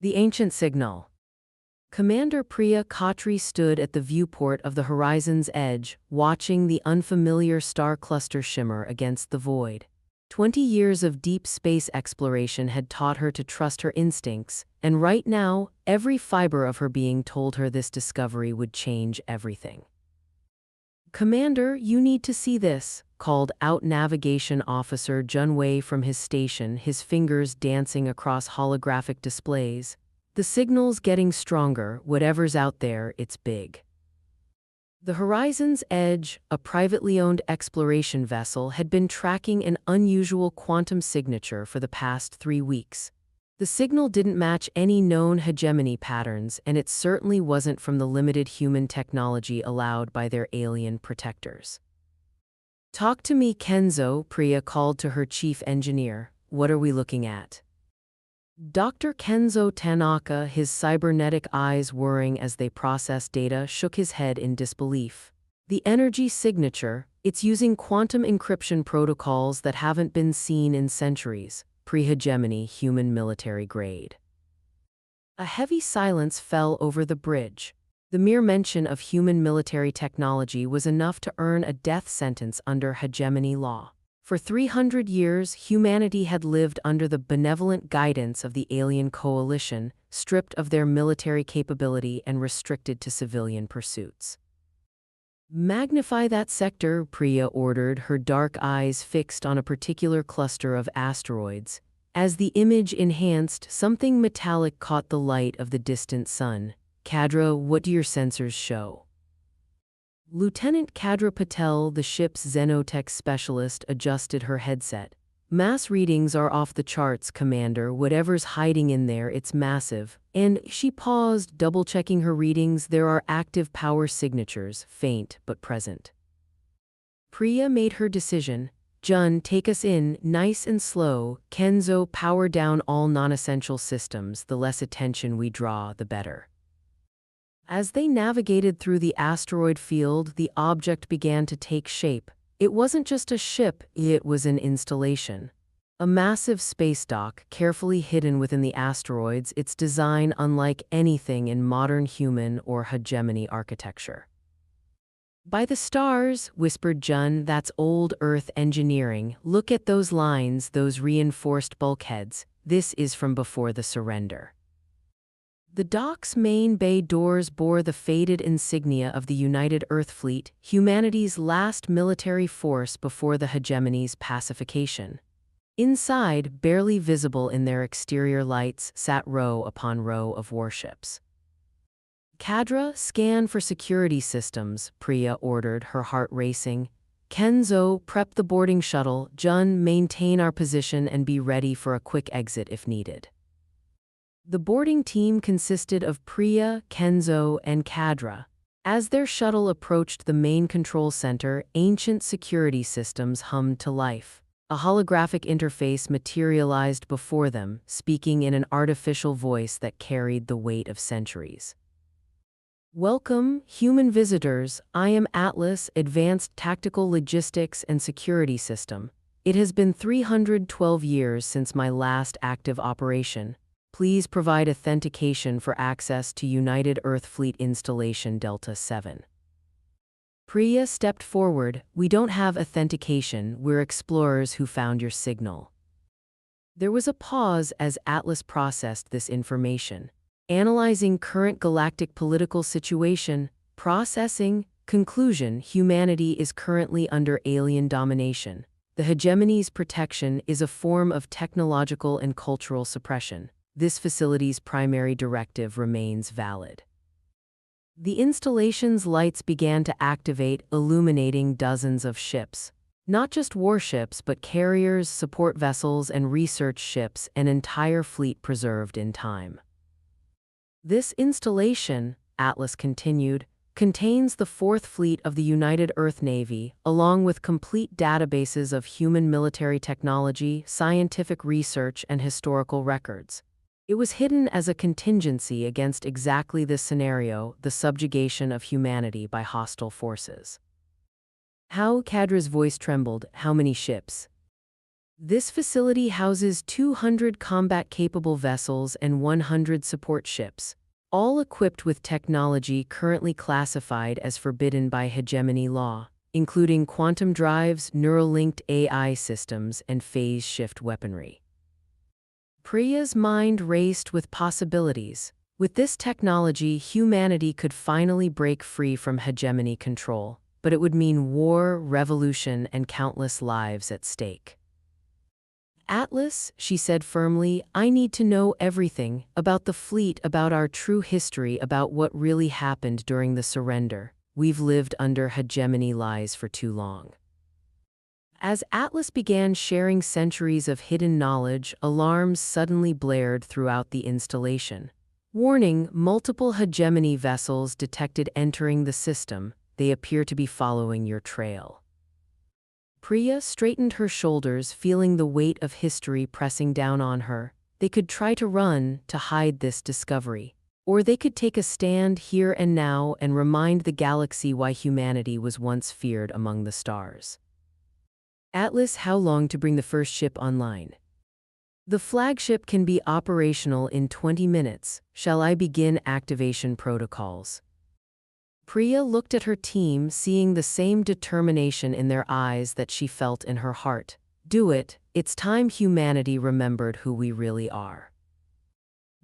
The ancient signal. Commander Priya Khatri stood at the viewport of the horizon's edge, watching the unfamiliar star cluster shimmer against the void. 20 years of deep space exploration had taught her to trust her instincts, and right now, every fiber of her being told her this discovery would change everything. "Commander, you need to see this," called out Navigation Officer Junwei from his station, his fingers dancing across holographic displays. "The signal's getting stronger, whatever's out there, it's big." The Horizon's Edge, a privately owned exploration vessel, had been tracking an unusual quantum signature for the past 3 weeks. The signal didn't match any known hegemony patterns, and it certainly wasn't from the limited human technology allowed by their alien protectors. "Talk to me, Kenzo," Priya called to her chief engineer. "What are we looking at?" Dr. Kenzo Tanaka, his cybernetic eyes whirring as they processed data, shook his head in disbelief. "The energy signature, it's using quantum encryption protocols that haven't been seen in centuries, pre-hegemony human military grade." A heavy silence fell over the bridge. The mere mention of human military technology was enough to earn a death sentence under hegemony law. For 300 years, humanity had lived under the benevolent guidance of the alien coalition, stripped of their military capability and restricted to civilian pursuits. "Magnify that sector," Priya ordered, her dark eyes fixed on a particular cluster of asteroids. As the image enhanced, something metallic caught the light of the distant sun. "Kadra, what do your sensors show?" Lieutenant Kadra Patel, the ship's xenotech specialist, adjusted her headset. "Mass readings are off the charts, Commander. Whatever's hiding in there, it's massive." And she paused, double-checking her readings. "There are active power signatures, faint but present." Priya made her decision. "Jun, take us in, nice and slow. Kenzo, power down all non-essential systems. The less attention we draw, the better." As they navigated through the asteroid field, the object began to take shape. It wasn't just a ship, it was an installation. A massive space dock, carefully hidden within the asteroids, its design unlike anything in modern human or hegemony architecture. "By the stars," whispered Jun, "that's old Earth engineering. Look at those lines, those reinforced bulkheads. This is from before the surrender." The dock's main bay doors bore the faded insignia of the United Earth Fleet, humanity's last military force before the hegemony's pacification. Inside, barely visible in their exterior lights, sat row upon row of warships. "Kadra, scan for security systems," Priya ordered, her heart racing. "Kenzo, prep the boarding shuttle. Jun, maintain our position and be ready for a quick exit if needed." The boarding team consisted of Priya, Kenzo, and Kadra. As their shuttle approached the main control center, ancient security systems hummed to life. A holographic interface materialized before them, speaking in an artificial voice that carried the weight of centuries. "Welcome, human visitors. I am Atlas, Advanced Tactical Logistics and Security System. It has been 312 years since my last active operation. Please provide authentication for access to United Earth Fleet Installation Delta 7. Priya stepped forward. "We don't have authentication. We're explorers who found your signal." There was a pause as Atlas processed this information. "Analyzing current galactic political situation. Processing. Conclusion: humanity is currently under alien domination. The hegemony's protection is a form of technological and cultural suppression. This facility's primary directive remains valid." The installation's lights began to activate, illuminating dozens of ships. Not just warships, but carriers, support vessels, and research ships, an entire fleet preserved in time. "This installation," Atlas continued, "contains the Fourth Fleet of the United Earth Navy, along with complete databases of human military technology, scientific research, and historical records. It was hidden as a contingency against exactly this scenario, the subjugation of humanity by hostile forces." "How?" Kadra's voice trembled. "How many ships?" This facility houses 200 combat-capable vessels and 100 support ships, all equipped with technology currently classified as forbidden by hegemony law, including quantum drives, neural-linked AI systems, and phase-shift weaponry. Priya's mind raced with possibilities. With this technology, humanity could finally break free from hegemony control, but it would mean war, revolution, and countless lives at stake. Atlas, she said firmly, I need to know everything about the fleet, about our true history, about what really happened during the surrender. We've lived under hegemony lies for too long. As Atlas began sharing centuries of hidden knowledge, alarms suddenly blared throughout the installation. Warning, multiple hegemony vessels detected entering the system. They appear to be following your trail. Priya straightened her shoulders, feeling the weight of history pressing down on her. They could try to run, to hide this discovery. Or they could take a stand here and now and remind the galaxy why humanity was once feared among the stars. Atlas, how long to bring the first ship online? The flagship can be operational in 20 minutes. Shall I begin activation protocols? Priya looked at her team, seeing the same determination in their eyes that she felt in her heart. Do it. It's time humanity remembered who we really are.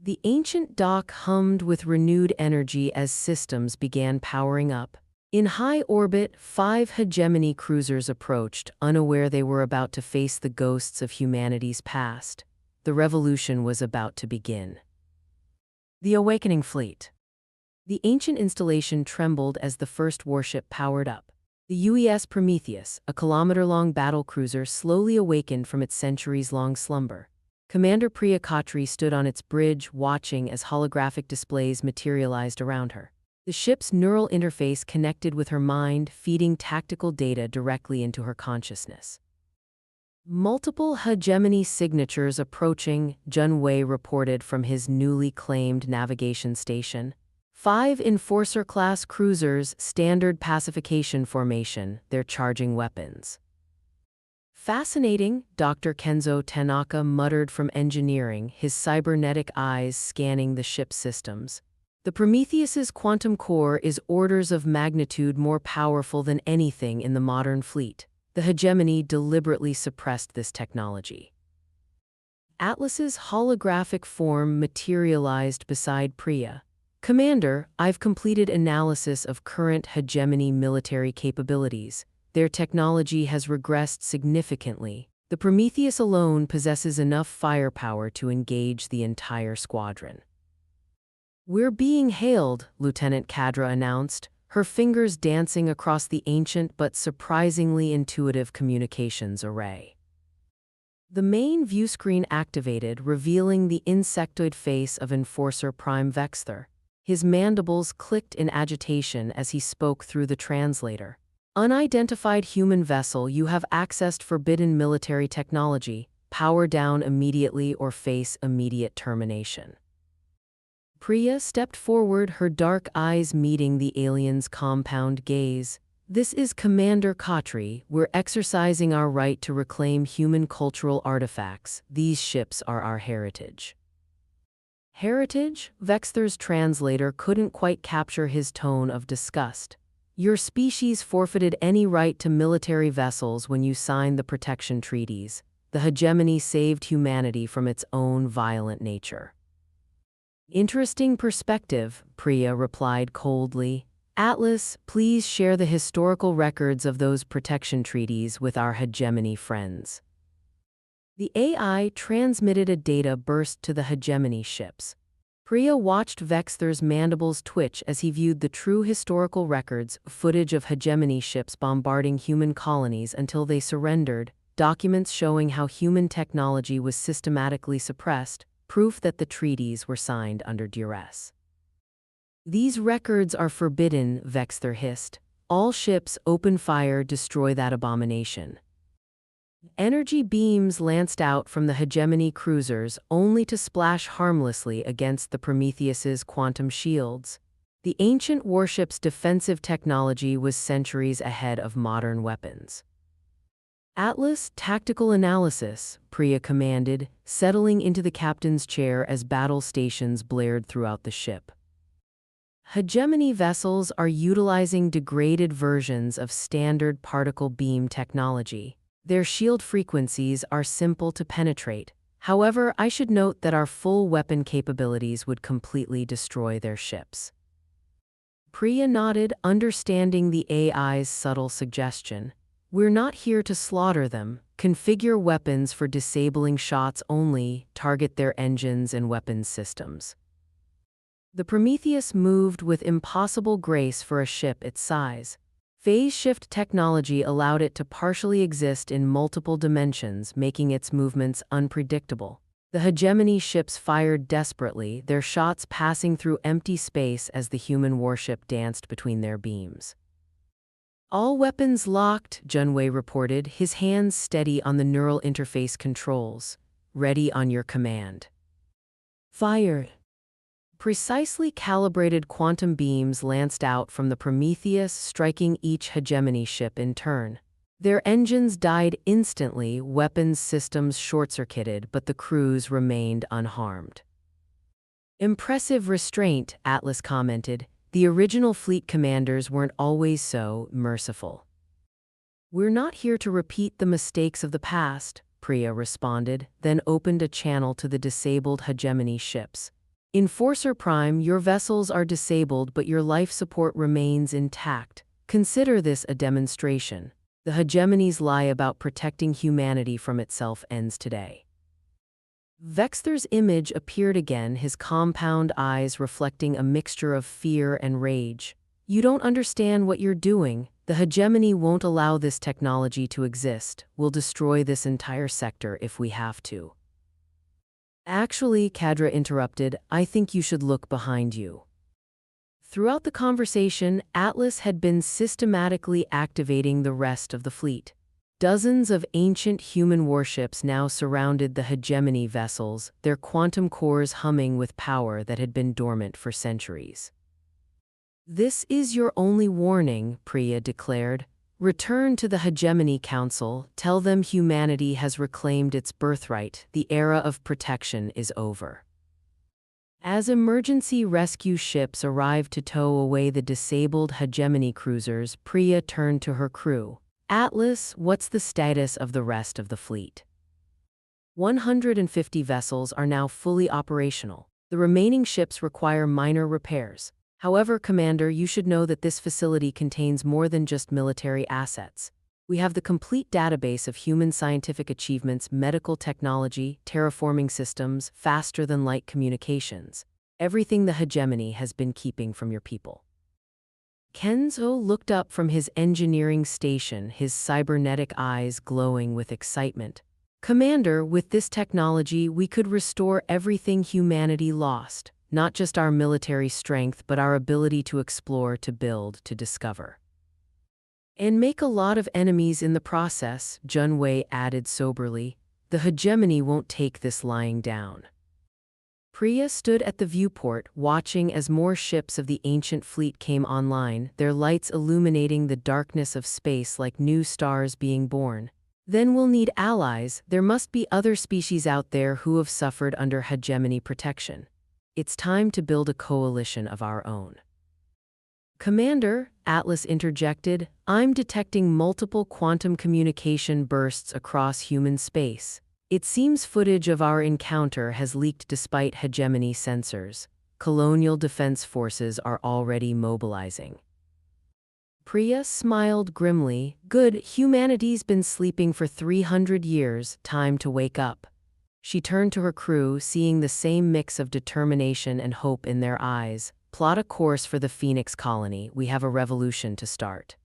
The ancient dock hummed with renewed energy as systems began powering up. In high orbit, 5 hegemony cruisers approached, unaware they were about to face the ghosts of humanity's past. The revolution was about to begin. The awakening fleet. The ancient installation trembled as the first warship powered up. The UES Prometheus, a kilometer-long battle cruiser, slowly awakened from its centuries-long slumber. Commander Priya Khatri stood on its bridge, watching as holographic displays materialized around her. The ship's neural interface connected with her mind, feeding tactical data directly into her consciousness. Multiple hegemony signatures approaching, Junwei reported from his newly claimed navigation station. 5 Enforcer-class cruisers, standard pacification formation, they're charging weapons. Fascinating, Dr. Kenzo Tanaka muttered from engineering, his cybernetic eyes scanning the ship's systems. The Prometheus's quantum core is orders of magnitude more powerful than anything in the modern fleet. The hegemony deliberately suppressed this technology. Atlas's holographic form materialized beside Priya. Commander, I've completed analysis of current hegemony military capabilities. Their technology has regressed significantly. The Prometheus alone possesses enough firepower to engage the entire squadron. We're being hailed, Lieutenant Kadra announced, her fingers dancing across the ancient but surprisingly intuitive communications array. The main viewscreen activated, revealing the insectoid face of Enforcer Prime Vexthor. His mandibles clicked in agitation as he spoke through the translator. Unidentified human vessel, you have accessed forbidden military technology. Power down immediately or face immediate termination. Priya stepped forward, her dark eyes meeting the alien's compound gaze. This is Commander Khatri. We're exercising our right to reclaim human cultural artifacts. These ships are our heritage. Heritage? Vexthor's translator couldn't quite capture his tone of disgust. Your species forfeited any right to military vessels when you signed the protection treaties. The hegemony saved humanity from its own violent nature. Interesting perspective, Priya replied coldly. Atlas, please share the historical records of those protection treaties with our hegemony friends. The AI transmitted a data burst to the hegemony ships. Priya watched Vexthor's mandibles twitch as he viewed the true historical records, footage of hegemony ships bombarding human colonies until they surrendered, documents showing how human technology was systematically suppressed, proof that the treaties were signed under duress. These records are forbidden, Vexthor hissed. All ships open fire, destroy that abomination. Energy beams lanced out from the hegemony cruisers only to splash harmlessly against the Prometheus's quantum shields. The ancient warship's defensive technology was centuries ahead of modern weapons. Atlas, tactical analysis, Priya commanded, settling into the captain's chair as battle stations blared throughout the ship. Hegemony vessels are utilizing degraded versions of standard particle beam technology. Their shield frequencies are simple to penetrate. However, I should note that our full weapon capabilities would completely destroy their ships. Priya nodded, understanding the AI's subtle suggestion. We're not here to slaughter them. Configure weapons for disabling shots only, target their engines and weapons systems. The Prometheus moved with impossible grace for a ship its size. Phase shift technology allowed it to partially exist in multiple dimensions, making its movements unpredictable. The hegemony ships fired desperately, their shots passing through empty space as the human warship danced between their beams. All weapons locked, Junwei reported, his hands steady on the neural interface controls. Ready on your command. Fire. Precisely calibrated quantum beams lanced out from the Prometheus, striking each hegemony ship in turn. Their engines died instantly, weapons systems short-circuited, but the crews remained unharmed. Impressive restraint, Atlas commented. The original fleet commanders weren't always so merciful. We're not here to repeat the mistakes of the past, Priya responded, then opened a channel to the disabled hegemony ships. Enforcer Prime, your vessels are disabled but your life support remains intact. Consider this a demonstration. The hegemony's lie about protecting humanity from itself ends today. Vexther's image appeared again, his compound eyes reflecting a mixture of fear and rage. You don't understand what you're doing. The hegemony won't allow this technology to exist. We'll destroy this entire sector if we have to. Actually, Kadra interrupted, I think you should look behind you. Throughout the conversation, Atlas had been systematically activating the rest of the fleet. Dozens of ancient human warships now surrounded the hegemony vessels, their quantum cores humming with power that had been dormant for centuries. This is your only warning, Priya declared. Return to the Hegemony Council, tell them humanity has reclaimed its birthright, the era of protection is over. As emergency rescue ships arrived to tow away the disabled hegemony cruisers, Priya turned to her crew. Atlas, what's the status of the rest of the fleet? 150 vessels are now fully operational. The remaining ships require minor repairs. However, Commander, you should know that this facility contains more than just military assets. We have the complete database of human scientific achievements, medical technology, terraforming systems, faster-than-light communications. Everything the hegemony has been keeping from your people. Kenzo looked up from his engineering station, his cybernetic eyes glowing with excitement. Commander, with this technology, we could restore everything humanity lost. Not just our military strength, but our ability to explore, to build, to discover. And make a lot of enemies in the process, Junwei added soberly. The hegemony won't take this lying down. Priya stood at the viewport, watching as more ships of the ancient fleet came online, their lights illuminating the darkness of space like new stars being born. Then we'll need allies. There must be other species out there who have suffered under hegemony protection. It's time to build a coalition of our own. Commander, Atlas interjected, I'm detecting multiple quantum communication bursts across human space. It seems footage of our encounter has leaked despite hegemony sensors. Colonial defense forces are already mobilizing. Priya smiled grimly. Good, humanity's been sleeping for 300 years, time to wake up. She turned to her crew, seeing the same mix of determination and hope in their eyes. Plot a course for the Phoenix colony, we have a revolution to start.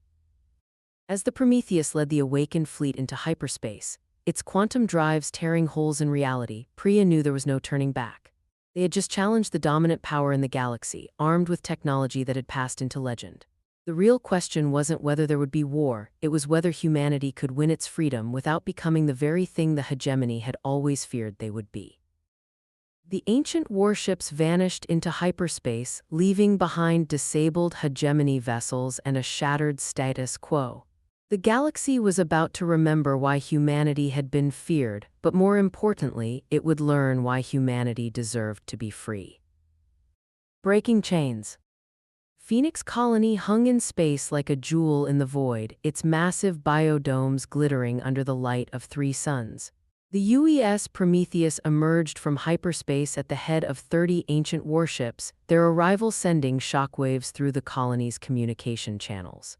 As the Prometheus led the awakened fleet into hyperspace, its quantum drives tearing holes in reality, Priya knew there was no turning back. They had just challenged the dominant power in the galaxy, armed with technology that had passed into legend. The real question wasn't whether there would be war, it was whether humanity could win its freedom without becoming the very thing the hegemony had always feared they would be. The ancient warships vanished into hyperspace, leaving behind disabled hegemony vessels and a shattered status quo. The galaxy was about to remember why humanity had been feared, but more importantly, it would learn why humanity deserved to be free. Breaking chains. Phoenix Colony hung in space like a jewel in the void, its massive biodomes glittering under the light of 3 suns. The UES Prometheus emerged from hyperspace at the head of 30 ancient warships, their arrival sending shockwaves through the colony's communication channels.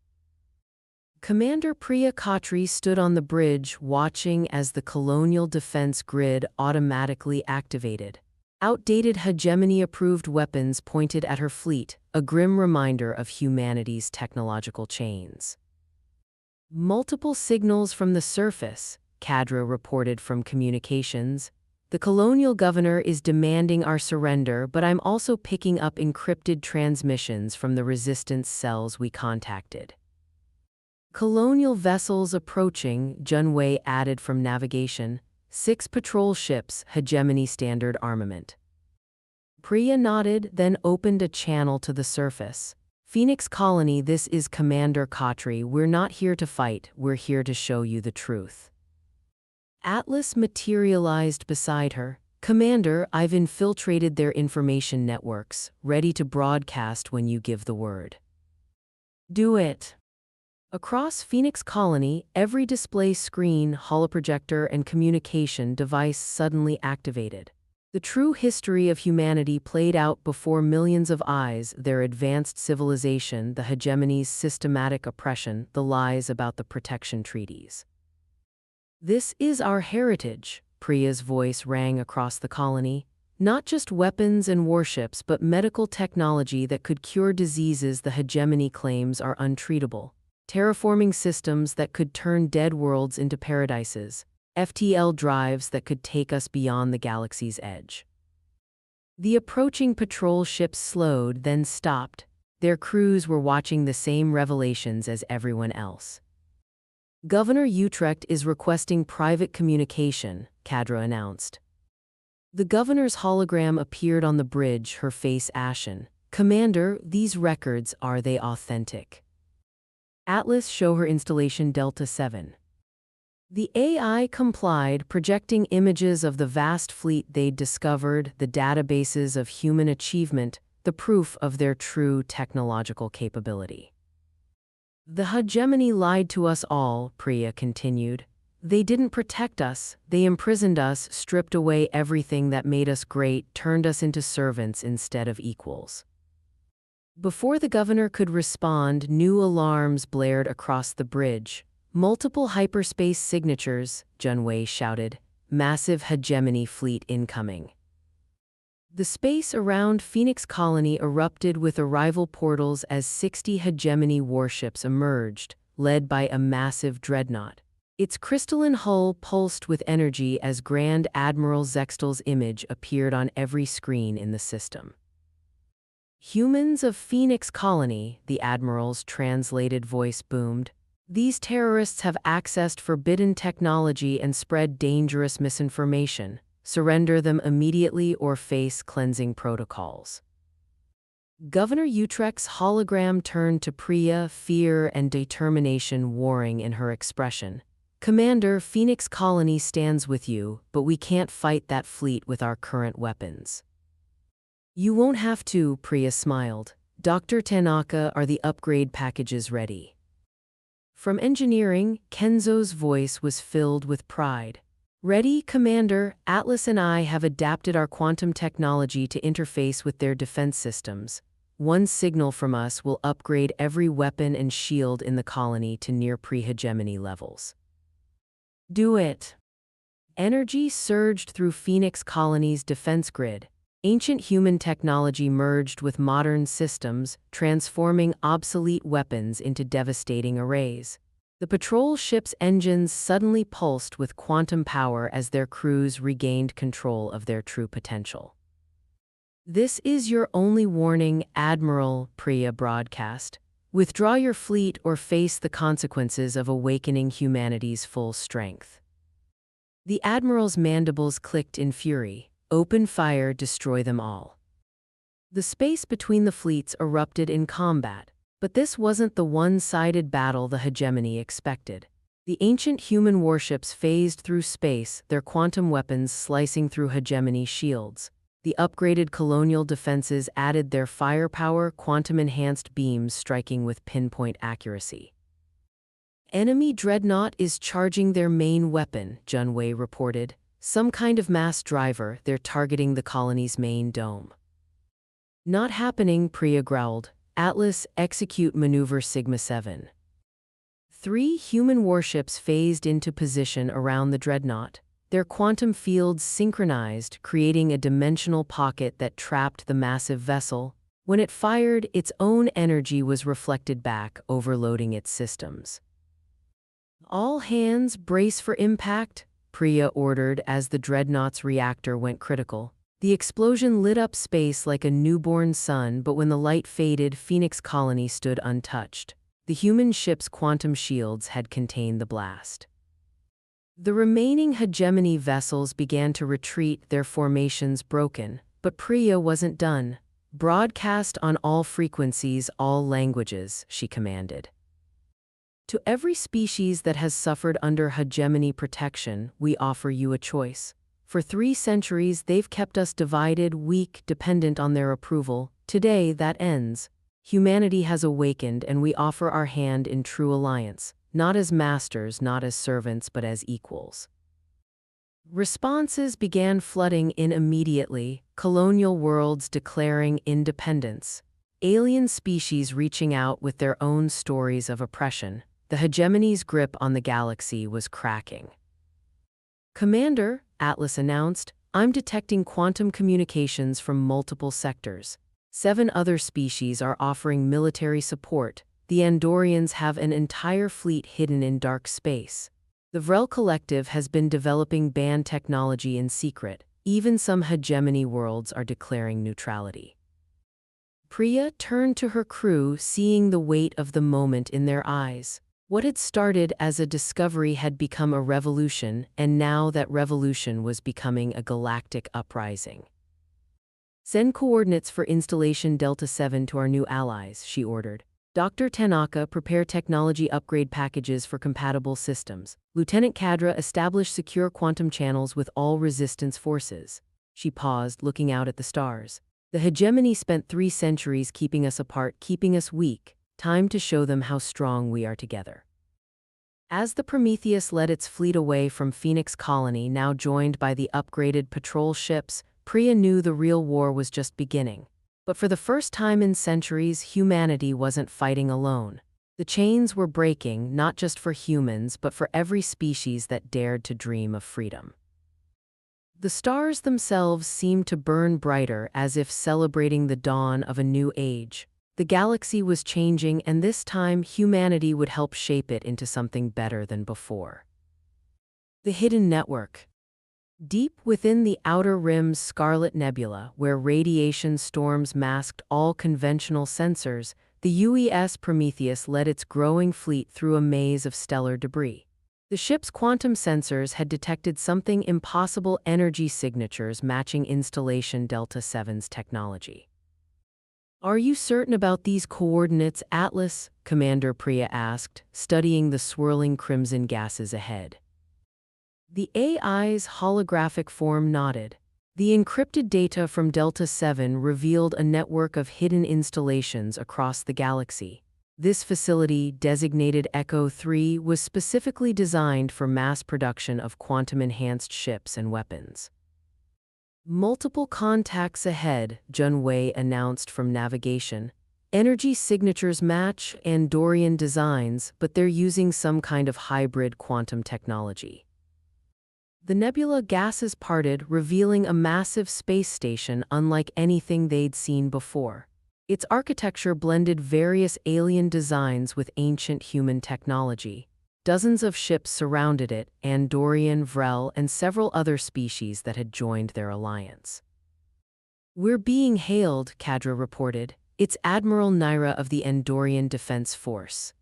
Commander Priya Khatri stood on the bridge, watching as the colonial defense grid automatically activated. Outdated hegemony-approved weapons pointed at her fleet, a grim reminder of humanity's technological chains. Multiple signals from the surface, Kadra reported from communications. The colonial governor is demanding our surrender, but I'm also picking up encrypted transmissions from the resistance cells we contacted. Colonial vessels approaching, Junwei added from navigation. 6 patrol ships, hegemony standard armament. Priya nodded, then opened a channel to the surface. Phoenix Colony, this is Commander Khatri. We're not here to fight, we're here to show you the truth. Atlas materialized beside her. Commander, I've infiltrated their information networks, ready to broadcast when you give the word. Do it. Across Phoenix Colony, every display screen, holoprojector, and communication device suddenly activated. The true history of humanity played out before millions of eyes, their advanced civilization, the hegemony's systematic oppression, the lies about the protection treaties. This is our heritage, Priya's voice rang across the colony. Not just weapons and warships, but medical technology that could cure diseases the hegemony claims are untreatable. Terraforming systems that could turn dead worlds into paradises, FTL drives that could take us beyond the galaxy's edge. The approaching patrol ships slowed, then stopped. Their crews were watching the same revelations as everyone else. Governor Utrecht is requesting private communication, Kadra announced. The governor's hologram appeared on the bridge, her face ashen. Commander, these records, are they authentic? Atlas, show her installation Delta 7. The AI complied, projecting images of the vast fleet they'd discovered, the databases of human achievement, the proof of their true technological capability. The hegemony lied to us all, Priya continued. They didn't protect us, they imprisoned us, stripped away everything that made us great, turned us into servants instead of equals. Before the governor could respond, new alarms blared across the bridge. Multiple hyperspace signatures, Junwei shouted. Massive hegemony fleet incoming. The space around Phoenix Colony erupted with arrival portals as 60 hegemony warships emerged, led by a massive dreadnought. Its crystalline hull pulsed with energy as Grand Admiral Zextal's image appeared on every screen in the system. Humans of Phoenix Colony, the Admiral's translated voice boomed. These terrorists have accessed forbidden technology and spread dangerous misinformation. Surrender them immediately or face cleansing protocols. Governor Utrecht's hologram turned to Priya, fear and determination warring in her expression. Commander, Phoenix Colony stands with you, but we can't fight that fleet with our current weapons. You won't have to, Priya smiled. Dr. Tanaka, are the upgrade packages ready? From engineering, Kenzo's voice was filled with pride. Ready, Commander. Atlas and I have adapted our quantum technology to interface with their defense systems. One signal from us will upgrade every weapon and shield in the colony to near pre-hegemony levels. Do it. Energy surged through Phoenix Colony's defense grid. Ancient human technology merged with modern systems, transforming obsolete weapons into devastating arrays. The patrol ship's engines suddenly pulsed with quantum power as their crews regained control of their true potential. This is your only warning, Admiral, Priya broadcast. Withdraw your fleet or face the consequences of awakening humanity's full strength. The Admiral's mandibles clicked in fury. Open fire, destroy them all. The space between the fleets erupted in combat. But this wasn't the one-sided battle the hegemony expected. The ancient human warships phased through space, their quantum weapons slicing through hegemony shields. The upgraded colonial defenses added their firepower, quantum-enhanced beams striking with pinpoint accuracy. Enemy dreadnought is charging their main weapon, Junwei reported. Some kind of mass driver, they're targeting the colony's main dome. Not happening, Priya growled. Atlas, execute maneuver Sigma 7. 3 human warships phased into position around the dreadnought. Their quantum fields synchronized, creating a dimensional pocket that trapped the massive vessel. When it fired, its own energy was reflected back, overloading its systems. All hands brace for impact, Priya ordered as the dreadnought's reactor went critical. The explosion lit up space like a newborn sun, but when the light faded, Phoenix Colony stood untouched. The human ship's quantum shields had contained the blast. The remaining hegemony vessels began to retreat, their formations broken. But Priya wasn't done. Broadcast on all frequencies, all languages, she commanded. To every species that has suffered under hegemony protection, we offer you a choice. For 3 centuries, they've kept us divided, weak, dependent on their approval. Today, that ends. Humanity has awakened, and we offer our hand in true alliance, not as masters, not as servants, but as equals. Responses began flooding in immediately, colonial worlds declaring independence, alien species reaching out with their own stories of oppression. The hegemony's grip on the galaxy was cracking. Commander, Atlas announced, I'm detecting quantum communications from multiple sectors. 7 other species are offering military support. The Andorians have an entire fleet hidden in dark space. The Vrel Collective has been developing band technology in secret. Even some hegemony worlds are declaring neutrality. Priya turned to her crew, seeing the weight of the moment in their eyes. What had started as a discovery had become a revolution, and now that revolution was becoming a galactic uprising. Send coordinates for installation Delta 7 to our new allies, she ordered. Dr. Tanaka, prepare technology upgrade packages for compatible systems. Lieutenant Kadra, establish secure quantum channels with all resistance forces. She paused, looking out at the stars. The hegemony spent 3 centuries keeping us apart, keeping us weak. Time to show them how strong we are together. As the Prometheus led its fleet away from Phoenix Colony, now joined by the upgraded patrol ships, Priya knew the real war was just beginning. But for the first time in centuries, humanity wasn't fighting alone. The chains were breaking, not just for humans, but for every species that dared to dream of freedom. The stars themselves seemed to burn brighter, as if celebrating the dawn of a new age. The galaxy was changing, and this time humanity would help shape it into something better than before. The Hidden Network. Deep within the Outer Rim's Scarlet Nebula, where radiation storms masked all conventional sensors, the UES Prometheus led its growing fleet through a maze of stellar debris. The ship's quantum sensors had detected something impossible: energy signatures matching installation Delta 7's technology. Are you certain about these coordinates, Atlas? Commander Priya asked, studying the swirling crimson gases ahead. The AI's holographic form nodded. The encrypted data from Delta 7 revealed a network of hidden installations across the galaxy. This facility, designated Echo 3, was specifically designed for mass production of quantum-enhanced ships and weapons. Multiple contacts ahead, Junwei announced from navigation. Energy signatures match Andorian designs, but they're using some kind of hybrid quantum technology. The nebula gases parted, revealing a massive space station unlike anything they'd seen before. Its architecture blended various alien designs with ancient human technology. Dozens of ships surrounded it, Andorian, Vrel, and several other species that had joined their alliance. We're being hailed, Kadra reported. It's Admiral Naira of the Andorian Defense Force.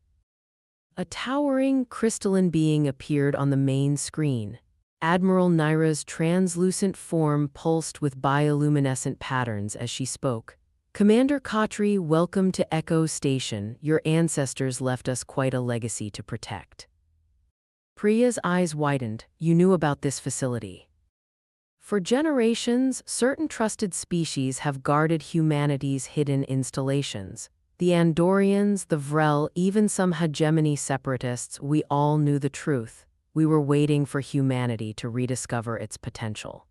A towering, crystalline being appeared on the main screen. Admiral Naira's translucent form pulsed with bioluminescent patterns as she spoke. Commander Khatri, welcome to Echo Station. Your ancestors left us quite a legacy to protect. Priya's eyes widened. You knew about this facility. For generations, certain trusted species have guarded humanity's hidden installations. The Andorians, the Vrel, even some hegemony separatists, we all knew the truth. We were waiting for humanity to rediscover its potential.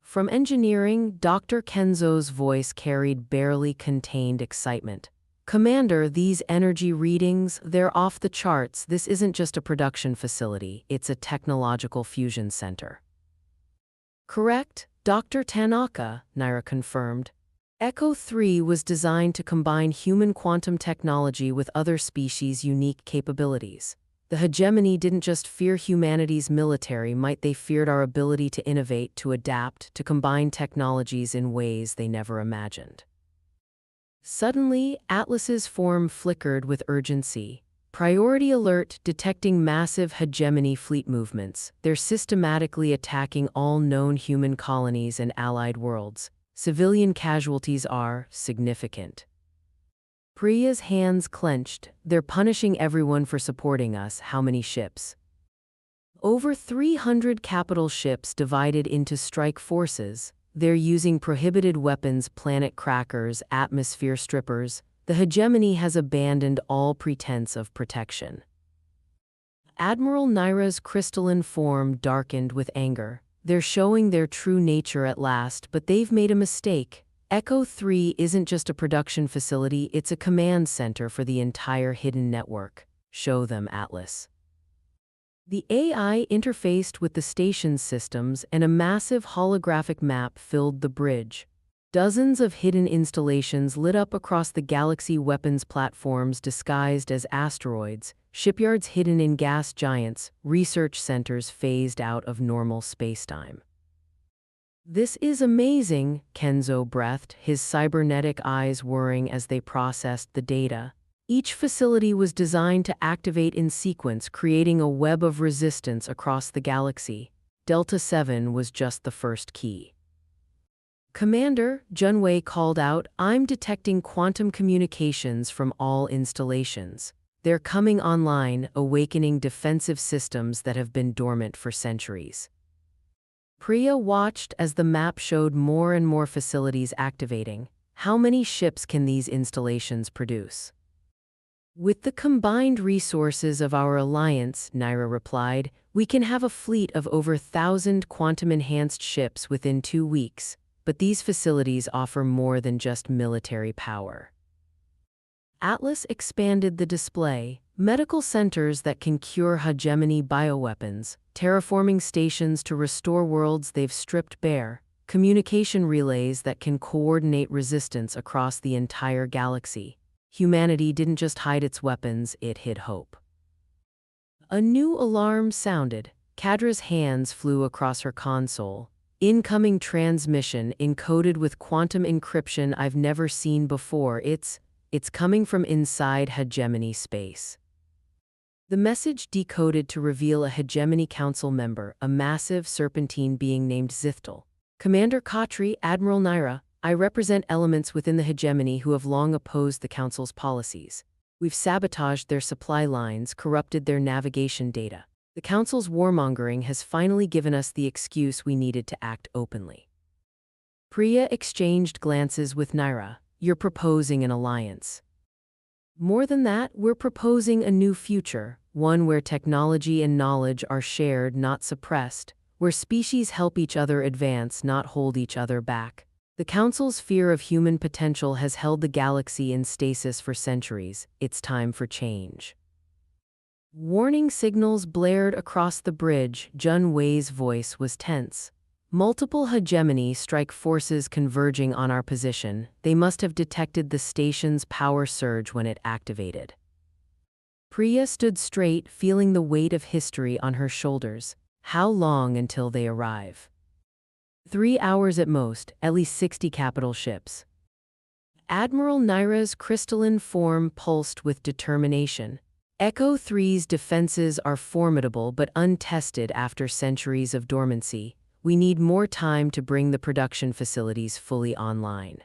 From engineering, Dr. Kenzo's voice carried barely contained excitement. Commander, these energy readings, they're off the charts. This isn't just a production facility, it's a technological fusion center. Correct, Dr. Tanaka, Naira confirmed. Echo 3 was designed to combine human quantum technology with other species' unique capabilities. The hegemony didn't just fear humanity's military might, they feared our ability to innovate, to adapt, to combine technologies in ways they never imagined. Suddenly, Atlas's form flickered with urgency. Priority alert, detecting massive hegemony fleet movements. They're systematically attacking all known human colonies and allied worlds. Civilian casualties are significant. Priya's hands clenched. They're punishing everyone for supporting us. How many ships? Over 300 capital ships divided into strike forces. They're using prohibited weapons, planet crackers, atmosphere strippers. The hegemony has abandoned all pretense of protection. Admiral Naira's crystalline form darkened with anger. They're showing their true nature at last, but they've made a mistake. Echo 3 isn't just a production facility, it's a command center for the entire hidden network. Show them, Atlas. The AI interfaced with the station's systems, and a massive holographic map filled the bridge. Dozens of hidden installations lit up across the galaxy, weapons platforms disguised as asteroids, shipyards hidden in gas giants, research centers phased out of normal spacetime. This is amazing, Kenzo breathed, his cybernetic eyes whirring as they processed the data. Each facility was designed to activate in sequence, creating a web of resistance across the galaxy. Delta 7 was just the first key. Commander, Junwei called out, I'm detecting quantum communications from all installations. They're coming online, awakening defensive systems that have been dormant for centuries. Priya watched as the map showed more and more facilities activating. How many ships can these installations produce? With the combined resources of our alliance, Naira replied, we can have a fleet of over 1,000 quantum-enhanced ships within 2 weeks, but these facilities offer more than just military power. Atlas expanded the display. Medical centers that can cure hegemony bioweapons, terraforming stations to restore worlds they've stripped bare, communication relays that can coordinate resistance across the entire galaxy. Humanity didn't just hide its weapons, it hid hope. A new alarm sounded. Kadra's hands flew across her console. Incoming transmission encoded with quantum encryption I've never seen before. It's coming from inside hegemony space. The message decoded to reveal a hegemony council member, a massive serpentine being named Zithtal. Commander Khatri, Admiral Naira, I represent elements within the hegemony who have long opposed the council's policies. We've sabotaged their supply lines, corrupted their navigation data. The council's warmongering has finally given us the excuse we needed to act openly. Priya exchanged glances with Naira. You're proposing an alliance. More than that, we're proposing a new future, one where technology and knowledge are shared, not suppressed, where species help each other advance, not hold each other back. The Council's fear of human potential has held the galaxy in stasis for centuries. It's time for change. Warning signals blared across the bridge. Jun Wei's voice was tense. Multiple hegemony strike forces converging on our position. They must have detected the station's power surge when it activated. Priya stood straight, feeling the weight of history on her shoulders. How long until they arrive? 3 hours at most, at least 60 capital ships. Admiral Naira's crystalline form pulsed with determination. Echo 3's defenses are formidable but untested after centuries of dormancy. We need more time to bring the production facilities fully online.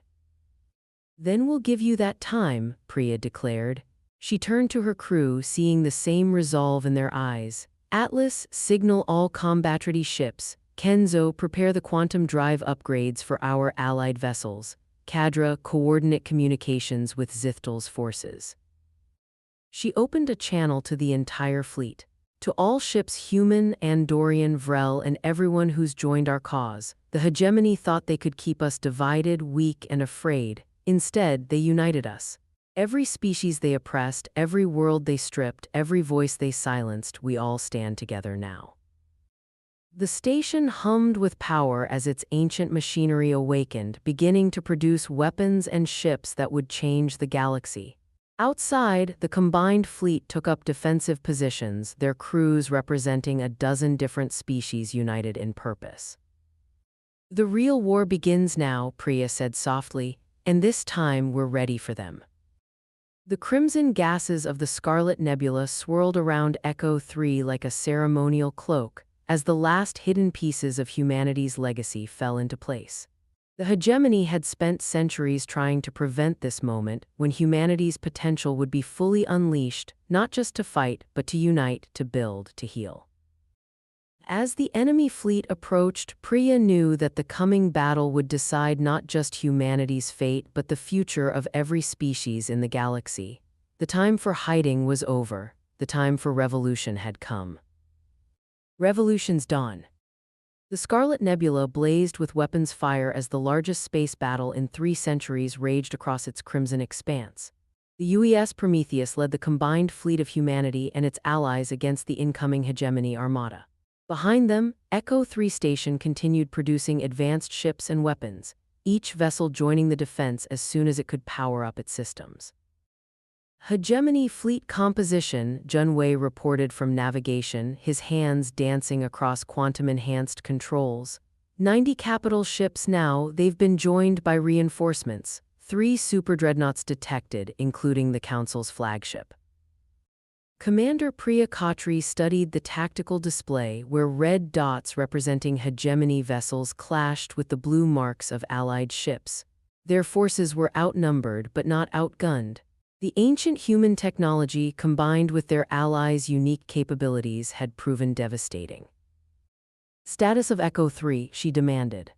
Then we'll give you that time, Priya declared. She turned to her crew, seeing the same resolve in their eyes. Atlas, signal all combat-ready ships. Kenzo, prepare the quantum drive upgrades for our allied vessels. Kadra, coordinate communications with Zithtal's forces. She opened a channel to the entire fleet. To all ships, human, Andorian, Vrel, and everyone who's joined our cause. The hegemony thought they could keep us divided, weak, and afraid. Instead, they united us. Every species they oppressed, every world they stripped, every voice they silenced, we all stand together now. The station hummed with power as its ancient machinery awakened, beginning to produce weapons and ships that would change the galaxy. Outside, the combined fleet took up defensive positions, their crews representing a dozen different species united in purpose. The real war begins now, Priya said softly, and this time we're ready for them. The crimson gases of the Scarlet Nebula swirled around Echo 3 like a ceremonial cloak, as the last hidden pieces of humanity's legacy fell into place. The hegemony had spent centuries trying to prevent this moment when humanity's potential would be fully unleashed, not just to fight, but to unite, to build, to heal. As the enemy fleet approached, Priya knew that the coming battle would decide not just humanity's fate, but the future of every species in the galaxy. The time for hiding was over. The time for revolution had come. Revolution's dawn. The Scarlet Nebula blazed with weapons fire as the largest space battle in 3 centuries raged across its crimson expanse. The UES Prometheus led the combined fleet of humanity and its allies against the incoming hegemony armada. Behind them, Echo 3 Station continued producing advanced ships and weapons, each vessel joining the defense as soon as it could power up its systems. Hegemony fleet composition, Junwei reported from navigation, his hands dancing across quantum-enhanced controls. 90 capital ships now, they've been joined by reinforcements. 3 superdreadnoughts detected, including the Council's flagship. Commander Priya Khatri studied the tactical display where red dots representing hegemony vessels clashed with the blue marks of allied ships. Their forces were outnumbered but not outgunned. The ancient human technology combined with their allies' unique capabilities had proven devastating. Status of Echo 3, she demanded.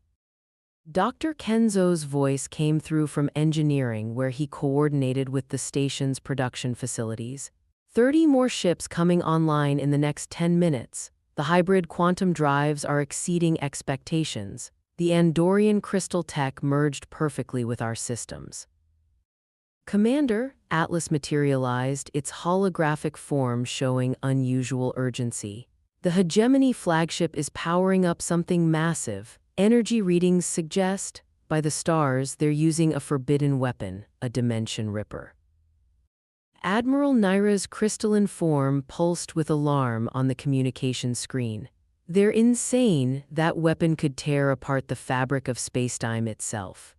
Dr. Kenzo's voice came through from engineering where he coordinated with the station's production facilities. 30 more ships coming online in the next 10 minutes. The hybrid quantum drives are exceeding expectations. The Andorian crystal tech merged perfectly with our systems. Commander, Atlas materialized, its holographic form showing unusual urgency. The hegemony flagship is powering up something massive. Energy readings suggest, by the stars, they're using a forbidden weapon, a dimension ripper. Admiral Naira's crystalline form pulsed with alarm on the communication screen. They're insane, that weapon could tear apart the fabric of spacetime itself.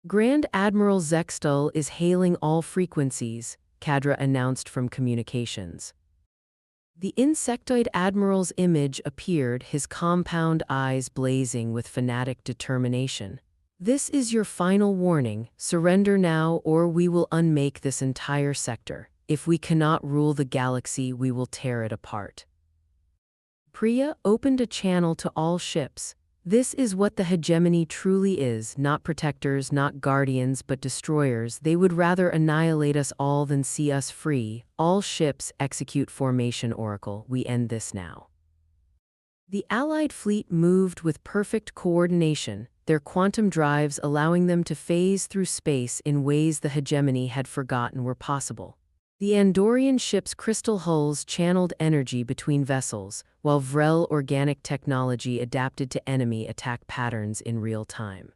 Grand Admiral Zextal is hailing all frequencies, Kadra announced from communications. The insectoid admiral's image appeared, his compound eyes blazing with fanatic determination. This is your final warning. Surrender now or we will unmake this entire sector. If we cannot rule the galaxy, we will tear it apart. Priya opened a channel to all ships. This is what the hegemony truly is, not protectors, not guardians, but destroyers. They would rather annihilate us all than see us free. All ships execute formation oracle. We end this now. The Allied fleet moved with perfect coordination, their quantum drives allowing them to phase through space in ways the hegemony had forgotten were possible. The Andorian ship's crystal hulls channeled energy between vessels, while Vrel organic technology adapted to enemy attack patterns in real time.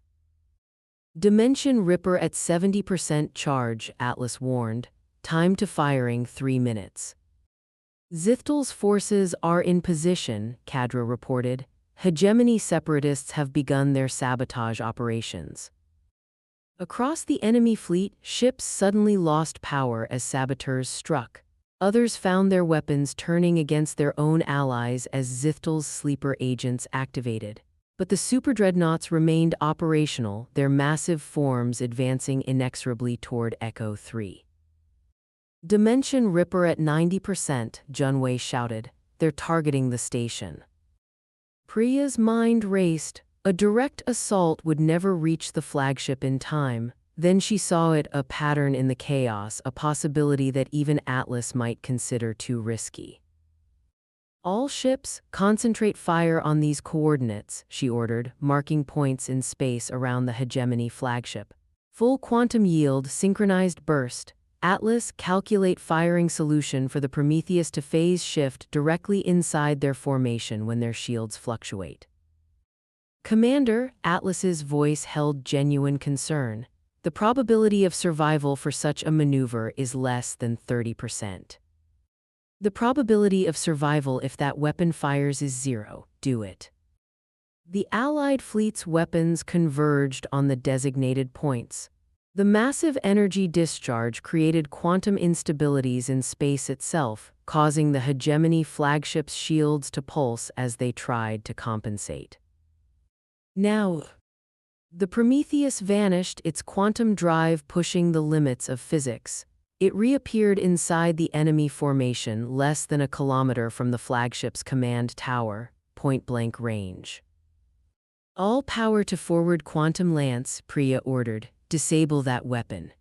Dimension Ripper at 70% charge, Atlas warned. Time to firing 3 minutes. Zithtal's forces are in position, Kadra reported. Hegemony separatists have begun their sabotage operations. Across the enemy fleet, ships suddenly lost power as saboteurs struck. Others found their weapons turning against their own allies as Zithtal's sleeper agents activated. But the superdreadnoughts remained operational, their massive forms advancing inexorably toward Echo 3. Dimension Ripper at 90%, Junwei shouted. They're targeting the station. Priya's mind raced. A direct assault would never reach the flagship in time. Then she saw it, a pattern in the chaos, a possibility that even Atlas might consider too risky. All ships, concentrate fire on these coordinates, she ordered, marking points in space around the hegemony flagship. Full quantum yield, synchronized burst. Atlas, calculate firing solution for the Prometheus to phase shift directly inside their formation when their shields fluctuate. Commander, Atlas's voice held genuine concern. The probability of survival for such a maneuver is less than 30%. The probability of survival if that weapon fires is 0. Do it. The Allied fleet's weapons converged on the designated points. The massive energy discharge created quantum instabilities in space itself, causing the hegemony flagship's shields to pulse as they tried to compensate. Now, the Prometheus vanished, its quantum drive pushing the limits of physics. It reappeared inside the enemy formation less than a kilometer from the flagship's command tower, point-blank range. All power to forward quantum lance, Priya ordered. Disable that weapon.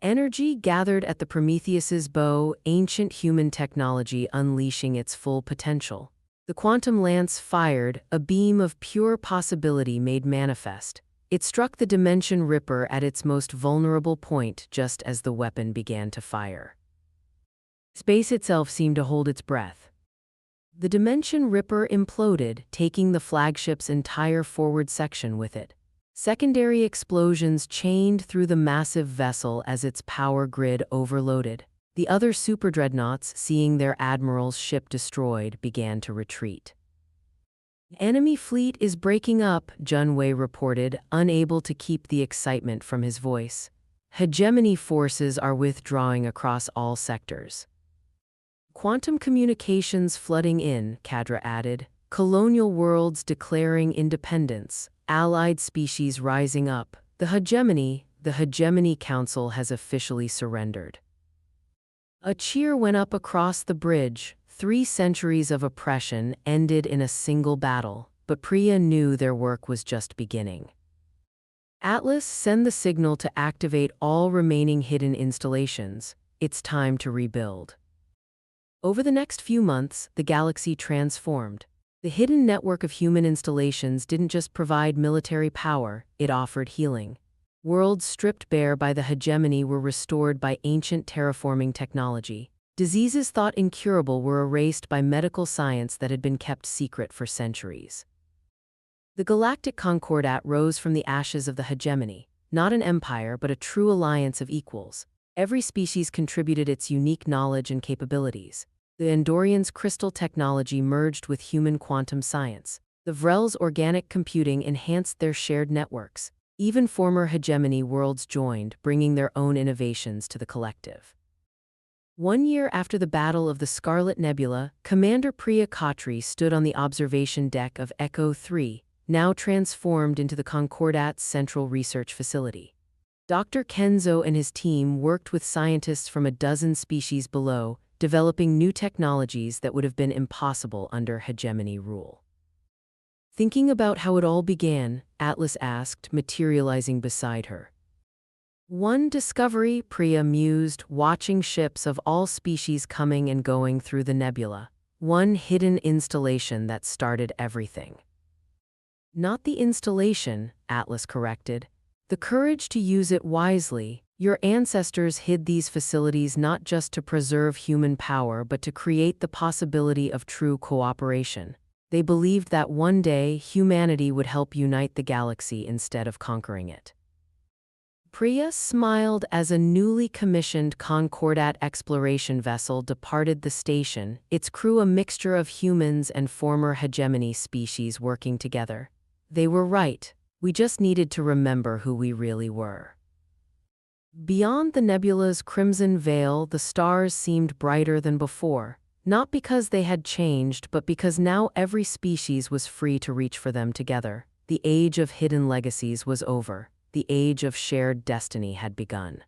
Energy gathered at the Prometheus's bow, ancient human technology unleashing its full potential. The quantum lance fired, a beam of pure possibility made manifest. It struck the Dimension Ripper at its most vulnerable point just as the weapon began to fire. Space itself seemed to hold its breath. The Dimension Ripper imploded, taking the flagship's entire forward section with it. Secondary explosions chained through the massive vessel as its power grid overloaded. The other superdreadnoughts, seeing their admiral's ship destroyed, began to retreat. Enemy fleet is breaking up, Junwei reported, unable to keep the excitement from his voice. Hegemony forces are withdrawing across all sectors. Quantum communications flooding in, Kadra added. Colonial worlds declaring independence. Allied species rising up. The Hegemony Council has officially surrendered. A cheer went up across the bridge. 3 centuries of oppression ended in a single battle, but Priya knew their work was just beginning. Atlas, send the signal to activate all remaining hidden installations. It's time to rebuild. Over the next few months, the galaxy transformed. The hidden network of human installations didn't just provide military power, it offered healing. Worlds stripped bare by the hegemony were restored by ancient terraforming technology. Diseases thought incurable were erased by medical science that had been kept secret for centuries. The Galactic Concordat rose from the ashes of the hegemony, not an empire but a true alliance of equals. Every species contributed its unique knowledge and capabilities. The Andorians' crystal technology merged with human quantum science. The Vrel's organic computing enhanced their shared networks. Even former hegemony worlds joined, bringing their own innovations to the collective. 1 year after the Battle of the Scarlet Nebula, Commander Priya Khatri stood on the observation deck of Echo 3, now transformed into the Concordat's central research facility. Dr. Kenzo and his team worked with scientists from a dozen species below, developing new technologies that would have been impossible under hegemony rule. Thinking about how it all began, Atlas asked, materializing beside her. One discovery, Priya mused, watching ships of all species coming and going through the nebula. One hidden installation that started everything. Not the installation, Atlas corrected. The courage to use it wisely. Your ancestors hid these facilities not just to preserve human power but to create the possibility of true cooperation. They believed that one day humanity would help unite the galaxy instead of conquering it. Priya smiled as a newly commissioned Concordat exploration vessel departed the station, its crew a mixture of humans and former hegemony species working together. They were right. We just needed to remember who we really were. Beyond the nebula's crimson veil, the stars seemed brighter than before. Not because they had changed, but because now every species was free to reach for them together. The age of hidden legacies was over. The age of shared destiny had begun.